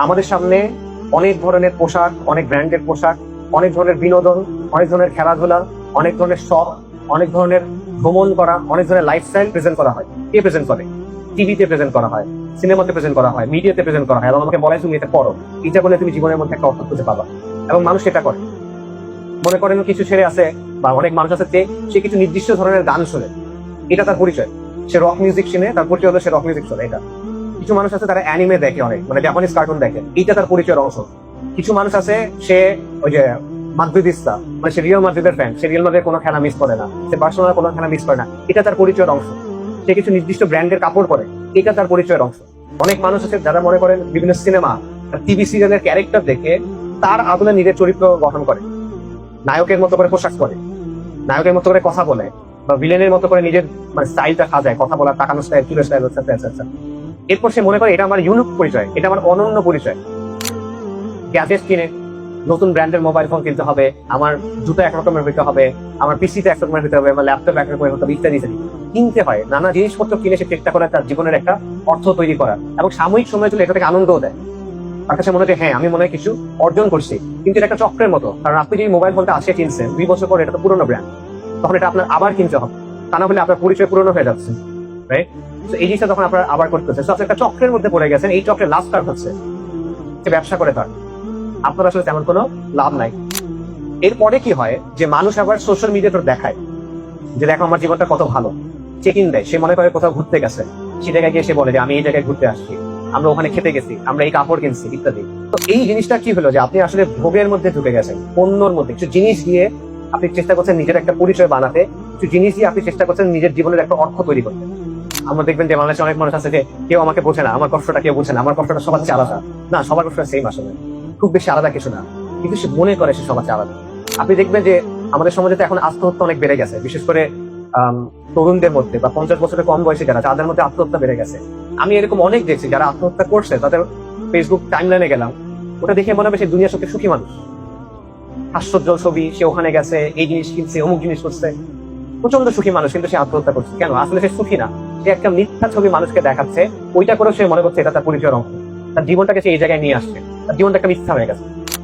আমাদের সামনে অনেক ধরনের পোশাক, অনেক ব্র্যান্ডের পোশাক, অনেক ধরনের বিনোদন, অনেক ধরনের খেলাধুলা, অনেক ধরনের শখ, অনেক ধরনের ভ্রমণ করা, অনেক ধরনের লাইফস্টাইল প্রেজেন্ট করা হয়। কে প্রেজেন্ট করে? টিভিতে প্রেজেন্ট করা হয়, সিনেমাতে প্রেজেন্ট করা হয়, মিডিয়াতে প্রেজেন্ট করা হয় এবং আমাকে বলে তুমি এটা করো, এটা করলে তুমি জীবনের মধ্যে একটা অর্থ খুঁজে পাবা। এবং মানুষ এটা করে। মনে করেন কিছু ছেলে আছে বা অনেক মানুষ আছে যে সে কিছু নির্দিষ্ট ধরনের গান শোনে, এটা তার পরিচয়। সে রক মিউজিক শুনে, তার পরিচয় হলো সে রক মিউজিক শোনে। এটা কিছু মানুষ আছে তারা অ্যানিমে দেখে, অনেক মানে জাপানিজ কার্টুন দেখে, এইটা তার পরিচয়ের অংশ। কিছু মানুষ আছে সে ওই যে মাদ্রিদিস্তা, মানে সে রিয়াল মাদ্রিদের ফ্যান, সে রিয়াল মাদ্রিদের কোনো খেলা মিস করে না, সে বার্সেলোনার কোনো খেলা মিস করে না, এটা তার পরিচয়ের অংশ। সে কিছু নির্দিষ্ট ব্র্যান্ডের কাপড় পরে, এটা তার পরিচয়ের অংশ। অনেক মানুষ আছে যারা মনে করেন বিভিন্ন সিনেমা, টিভি সিরিয়ালের ক্যারেক্টার দেখে তার আদলে নিজের চরিত্র গঠন করে, নায়কের মতো করে পোশাক করে, নায়কের মতো করে কথা বলে, বা ভিলেনের মতো করে নিজের মানে স্টাইলটা সাজায়, কথা বলার, তাকানোর স্টাইল, চুলের স্টাইল, etc. এরপর সে মনে করে এটা আমার ইউনিক পরিচয়, এটা আমার অনন্য পরিচয়। গ্যাজেট কিনে, নতুন ব্র্যান্ডের মোবাইল ফোন কিনতে হবে, আমার জুতো একরকমের হইতে হবে, আমার পিসিতে একরকমের হতে হবে, আমার ল্যাপটপ একরকমের হতে হবে, ইত্যাদি ইত্যাদি কিনতে হয়। নানা জিনিসপত্র কিনে সে চেষ্টা করে তার জীবনের একটা অর্থ তৈরি করা, এবং সাময়িক সময় চলে এটা থেকে আনন্দও দেয়। তার কাছে মনে হয় হ্যাঁ আমি মনে হয় কিছু অর্জন করছি, কিন্তু এটা একটা চক্রের মতো। কারণ আপনি যদি মোবাইল ফোনটা আসে কিনছেন 2 বছর পর, এটা তো পুরোনো ব্র্যান্ড, তখন এটা আপনার আবার কিনতে হবে, তা না হলে আপনার পরিচয় পুরনো হয়ে যাচ্ছে, রাইট? তো এই জিনিসটা তখন আপনার আবার করতে হচ্ছে। আপনি একটা চক্রের মধ্যে পড়ে গেছেন, এই চক্রের লাভ কার হচ্ছে? সে ব্যবসা করে, তার আপনার আসলে তেমন কোনো লাভ নাই। এরপরে কি হয় যে মানুষ আবার সোশ্যাল মিডিয়াতে দেখায় যে দেখো আমার জীবনটা কত ভালো, চেক ইন দেয়। সে মনে করে কোথাও ঘুরতে গেছে, সে জায়গায় গিয়ে সে বলে যে আমি এই জায়গায় ঘুরতে আসছি, আমরা ওখানে খেতে গেছি, আমরা এই কাপড় কিনছি, ইত্যাদি। তো এই জিনিসটা কি হলো যে আপনি আসলে ভোগের মধ্যে ঢুকে গেছেন, পণ্যর মধ্যে। কিছু জিনিস দিয়ে আপনি চেষ্টা করছেন নিজের একটা পরিচয় বানাতে, কিছু জিনিস দিয়ে আপনি চেষ্টা করছেন নিজের জীবনের একটা অর্থ তৈরি করতে। আমরা দেখবেন যে বাংলাদেশে অনেক মানুষ আছে যে কেউ আমাকে বোঝে না, আমার কষ্টটা কেউ বোঝে না, আমার কষ্টটা সবার চেয়ে আলাদা। না, সবার কষ্টটা সেম আসলে, খুব বেশি আলাদা কিছু না, কিন্তু সে মনে করে সে সবার চেয়ে আলাদা। আপনি দেখবেন যে আমাদের সমাজে তো এখন আত্মহত্যা অনেক বেড়ে গেছে, বিশেষ করে তরুণদের মধ্যে বা 50 বছরের কম বয়সী যারা, তাদের মধ্যে আত্মহত্যা বেড়ে গেছে। আমি এরকম অনেক দেখছি যারা আত্মহত্যা করছে, তাদের ফেসবুক টাইমলাইনে গেলাম, ওটা দেখে মনে হবে সে দুনিয়ার সবচেয়ে সুখী মানুষ। হাস্যোজ্জ্বল ছবি, সে ওখানে গেছে, এই জিনিস কিনছে, অমুক জিনিস করছে, প্রচন্ড সুখী মানুষ, কিন্তু সে আত্মহত্যা করছে। কেন? আসলে সে সুখী না, সে একটা মিথ্যা ছবি মানুষকে দেখাচ্ছে, ওইটা করে সে মনে করছে এটা তার পরিচয়ের অংশ। তার জীবনটাকে সে এই জায়গায় নিয়ে আসছে, তার জীবনটা একটা মিথ্যা হয়ে গেছে।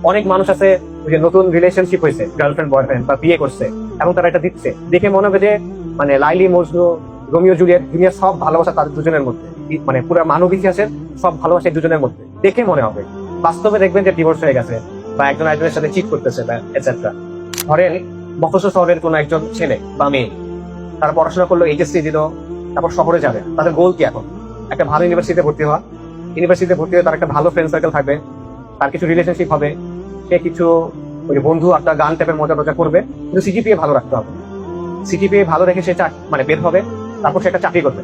অনেক মানুষ আছে যে নতুন রিলেশনশিপ হয়েছে, গার্লফ্রেন্ড বয়ফ্রেন্ড বা বিয়ে করছে, এবং তারা এটা দিচ্ছে, দেখে মনে হবে যে মানে লাইলি মজনু, রোমিও জুলিয়েট, দুনিয়ার সব ভালোবাসা তাদের দুজনের মধ্যে, মানে পুরো মানব ইতিহাসের সব ভালোবাসা এই দুজনের মধ্যে, দেখে মনে হবে। বাস্তবে দেখবেন যে ডিভোর্স হয়ে গেছে, বা একজন একজনের সাথে চিট করতেছে, এটসেট্রা। ধরেন মফস্বল শহরের কোন একজন ছেলে বা মেয়ে, তারা পড়াশোনা করলো, এইচএসসি দিল, তারপর শহরে যাবে। তাদের গোল কি এখন? একটা ভালো ইউনিভার্সিটিতে ভর্তি হওয়া। ইউনিভার্সিটিতে ভর্তি হয়ে তার একটা ভালো ফ্রেন্ড সার্কেল থাকবে, তার কিছু রিলেশনশিপ হবে, সে কিছু ওই বন্ধু একটা গান টাইপের মজা টজা করবে, কিন্তু সিজিপিএ ভালো রাখতে হবে। সিজিপিএ ভালো রেখে সে মানে বের হবে, তারপর সে একটা চাকরি করবে,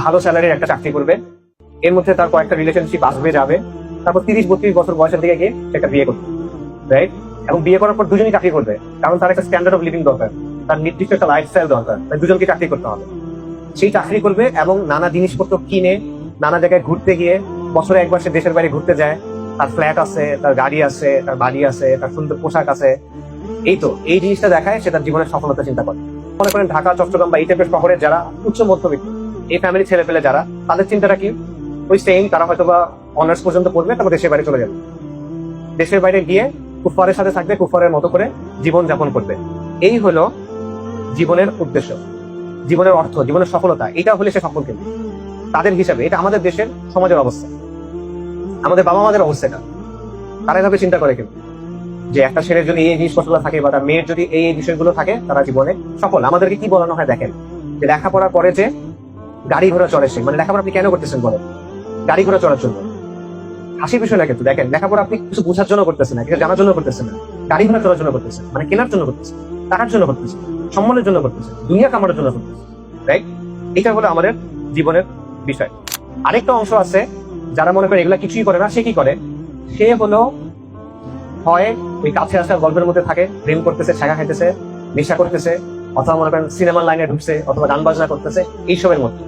ভালো স্যালারির একটা চাকরি করবে, এর মধ্যে তার কয়েকটা রিলেশনশিপ আসবে যাবে, তারপর 30-32 বছর বয়সের দিকে গিয়ে সে একটা বিয়ে করবে, রাইট? এবং বিয়ে করার পর দুজনই চাকরি করবে, কারণ তার একটা স্ট্যান্ডার্ড অফ লিভিং দরকার, তার নির্দিষ্ট একটা লাইফস্টাইল দরকার, তাই দুজনকে চাকরি করতে হবে। সেই চাকরি করবে এবং নানা জিনিসপত্র কিনে নানা জায়গায় ঘুরতে গিয়ে, বছরে একবার সে দেশের বাইরে ঘুরতে যায়, তার ফ্ল্যাট আছে, তার গাড়ি আছে, তার বাড়ি আছে, তার সুন্দর পোশাক আছে। এই তো এই জিনিসটা দেখায় সে তার জীবনের সফলতা চিন্তা করে। মনে করেন ঢাকা, চট্টগ্রাম বা এই টাইপের শহরের যারা উচ্চ মধ্যবিত্ত, এই ফ্যামিলি ছেলে পেলে যারা, তাদের চিন্তাটা কি? ওই সেম, তারা হয়তো বা অনার্স পর্যন্ত পড়বে, তারপর দেশের বাইরে চলে যাবে, দেশের বাইরে গিয়ে কুফারের সাথে থাকবে, কুফারের মতো করে জীবন যাপন করবে। এই হলো জীবনের উদ্দেশ্য, জীবনের অর্থ, জীবনের সফলতা। এটা হলে সে সফল। কিন্তু তাদের হিসাবে এটা আমাদের দেশের সমাজের অবস্থা, আমাদের বাবা মাদের অবস্থাটা তারা এভাবে চিন্তা করে কিন্তু যে একটা ছেলের যদি এই জিনিসপত্রগুলো থাকে বা তার মেয়ের যদি এই বিষয়গুলো থাকে, তারা জীবনে সফল। আমাদেরকে কি বলানো হয় দেখেন, যে লেখাপড়ার পরে যে গাড়ি ঘোড়া চড়ে সে, মানে লেখাপড়া আপনি কেন করতেছেন বলেন? গাড়ি ঘোড়া চড়ার জন্য। হাসির বিষয় না কিন্তু, দেখেন লেখাপড়া আপনি কিছু বোঝার জন্য করতেছেন না, কিছু জানার জন্য করতেছেন না, গাড়ি ঘোড়া চড়ার জন্য করতেছেন, মানে কেনার জন্য করতেছেন, টাকার জন্য করতেছেন, সম্মানের জন্য করতেছেন, দুনিয়া কামানোর জন্য করতেছেন, রাইট? এটা হলো আমাদের জীবনের বিষয়। আরেকটা অংশ আছে যারা মনে করে এগুলা কিছুই করে না, সে কি করে? সে হলো হয় ওই কাছে আসা গল্পের মধ্যে থাকে, প্রেম করতেছে, ছাগা খাইতেছে, নেশা করতেছে, অথবা মনে করেন সিনেমার লাইনে ঢুকছে, অথবা গান বাজনা করতেছে, এইসবের মধ্যে।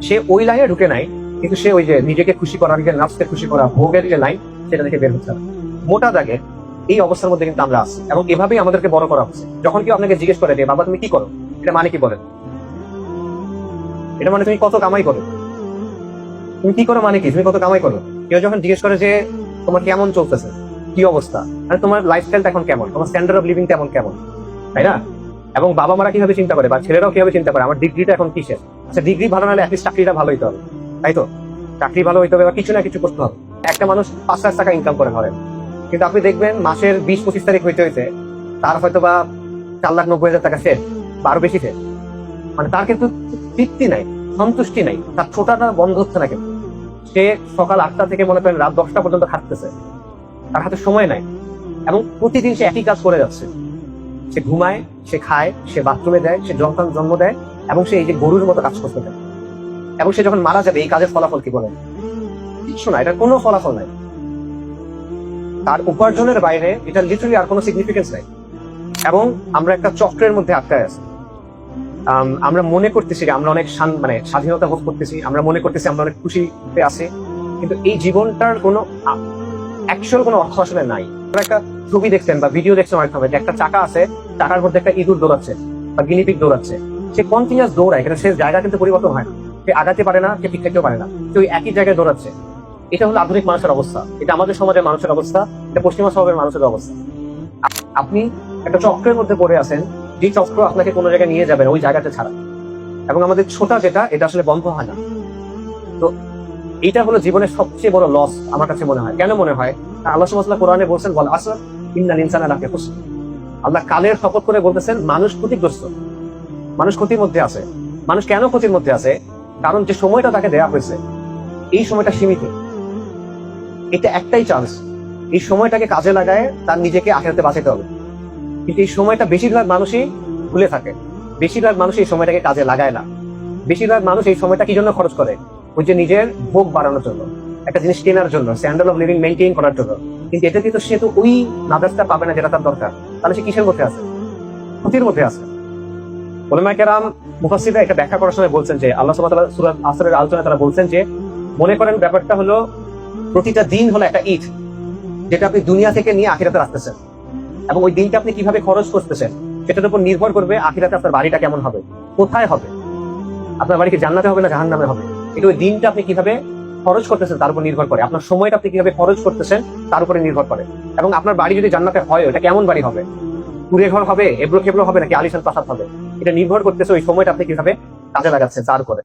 সে ওই লাইনে ঢুকে নাই, কিন্তু সে ওই যে নিজেকে খুশি করা, নিজের নাফসকে খুশি করা, ভোগের যে লাইন, সেটা থেকে বের হচ্ছে না। মোটা দাগে এই অবস্থার মধ্যে কিন্তু আমরা আছি, এবং এভাবেই আমাদেরকে বড় করা হচ্ছে। যখন কেউ আপনাকে জিজ্ঞেস করে যে বাবা তুমি কি করো, এটা মানে কি বলেন? এটা মানে তুমি কত কামাই করো। তুমি কি করো মানে কি? তুমি কত কামাই করো? কেউ যখন জিজ্ঞেস করে যে তোমার কেমন চলতেছে, কি অবস্থা, মানে তোমার লাইফস্টাইলটা এখন কেমন, তোমার স্ট্যান্ডার্ড অফ লিভিংটা এখন কেমন, তাই না? এবং বাবা মারা কিভাবে চিন্তা করে বা ছেলেরাও কিভাবে চিন্তা করে আমার ডিগ্রিটা এখন কিসের। আচ্ছা, ডিগ্রি ভালো নাহলে অ্যাটলিস্ট চাকরিটা ভালো হইতে হবে, তাই তো? চাকরি ভালো হইতে হবে বা কিছু না কিছু করতে হবে। একটা মানুষ 5 লাখ টাকা ইনকাম করে ধরেন, কিন্তু আপনি দেখবেন মাসের 20-25 তারিখ হইতে হইতে তার হয়তো বা 4,90,000 টাকা শেষ বা আরো বেশি শেষ। মানে তার কিন্তু তৃপ্তি নাই, সন্তুষ্টি নাই, তার ছোটাটা বন্ধ হচ্ছে না। কিন্তু সে সকাল 8টা থেকে মনে করেন রাত 10টা পর্যন্ত খাটতেছে, তার হাতে সময় নাই, এবং প্রতিদিন সে একই কাজ করে যাচ্ছে। সে ঘুমায়, সে খায়, সে বাথরুমে দেয়, সে সন্তান জন্ম দেয়, এবং সে এই যে গরুর মতো কাজ করতে দেয়। এবং সে যখন মারা যাবে এই কাজের ফলাফল কি বলেন? কিছু না, এটা কোনো ফলাফল নাই। তার উপার্জনের বাইরে এটা লিটারালি আর কোনো সিগনিফিকেন্স নাই। এবং আমরা একটা চক্রের মধ্যে আটকায় আছি। আমরা মনে করতেছি যে আমরা অনেক মানে স্বাধীনতা ভোগ করতেছি, আমরা মনে করতেছি আমরা অনেক খুশিতে আছি, কিন্তু এই জীবনটার কোনো অ্যাকচুয়াল কোনো অর্থ আসলে নাই। একটা ছবি দেখছেন বা ভিডিও দেখছেন অনেক সময়, যে একটা চাকা আছে, চাকার মধ্যে একটা ইঁদুর দৌড়াচ্ছে বা গিনিপিগ দৌড়াচ্ছে। সে কন্টিনিউয়াস দৌড়ায়, কিন্তু সে জায়গা কিন্তু পরিবর্তন হয় না, সে আগাতে পারে না, সে পিছাইতেও পারে না, সে ওই একই জায়গায় দৌড়াচ্ছে। এটা হলো আধুনিক মানুষের অবস্থা, এটা আমাদের সমাজের মানুষের অবস্থা, এটা পশ্চিমা স্বভাবের মানুষের অবস্থা। আপনি একটা চক্রের মধ্যে পড়ে আছেন, যে চক্র আপনাকে কোনো জায়গায় নিয়ে যাবেন ওই জায়গাতে ছাড়া। এবং আমাদের ছোটা যেটা, এটা আসলে বন্ধ হয় না। তো এটা হলো জীবনের সবচেয়ে বড় লস আমার কাছে মনে হয়। কেন মনে হয়? আল্লাহ সুবহানাহু ওয়া তাআলা কোরআনে বলছেন, বল আসর ইন্নাল ইনসানা লাফি খুসর। আল্লাহ কালের শপথ করে বলতেছেন মানুষ ক্ষতিগ্রস্ত, মানুষ ক্ষতির মধ্যে আছে। মানুষ কেন ক্ষতির মধ্যে আছে? কারণ যে সময়টা তাকে দেয়া হয়েছে এই সময়টা সীমিত। এটা একটাই চান্স, এই সময়টাকে কাজে লাগায় তার নিজেকে আখিরাতে বাঁচাতে হবে। কিন্তু এই সময়টা বেশিরভাগ মানুষই ভুলে থাকে, বেশিরভাগ মানুষ এই সময়টাকে কাজে লাগায় না। বেশিরভাগ মানুষ এই সময়টা কি জন্য খরচ করে? ওই যে নিজের ভোগ বাড়ানোর জন্য, একটা জিনিস কেনার জন্য, স্ট্যান্ডার্ড অফ লিভিং মেনটেন করার জন্য। কিন্তু এতে কিন্তু সে তো ওই নাদারটা পাবে না যেটা তার দরকার। তাহলে সে কিসের মধ্যে আছে? ক্ষতির মধ্যে আছে। উলামায়ে কেরাম, মুফাসসিররা এটা ব্যাখ্যা করার সময় বলছেন যে আল্লাহ সুবহানাহু ওয়া তাআলা সূরা আসরের আলোচনায় তারা বলছেন যে মনে করেন ব্যাপারটা হলো প্রতিটা দিন হলো একটা ঈদ, যেটা আপনি দুনিয়া থেকে নিয়ে আখিরাতে রাখতেছেন, এবং ওই দিনটা আপনি কিভাবে খরচ করতেছেন সেটার উপর নির্ভর করবে আখিরাতে আপনার বাড়িটা কেমন হবে, কোথায় হবে। আপনার বাড়ি কি জান্নাতে হবে না জাহান্নামে হবে? এটা ওই দিনটা আপনি কিভাবে খরচ করতেছেন তার উপর নির্ভর করে। আপনার সময়টা আপনি কিভাবে খরচ করতেছেন তার উপরে নির্ভর করে। এবং আপনার বাড়ি যদি জান্নাতে হয়, ওটা কেমন বাড়ি হবে? কুড়ে ঘর হবে, এবড়ো খেবড়ো হবে, নাকি আলিশান প্রাসাদ হবে? এটা নির্ভর করতেছে ওই সময়টা আপনি কিভাবে কাজে লাগাচ্ছেন তার উপরে।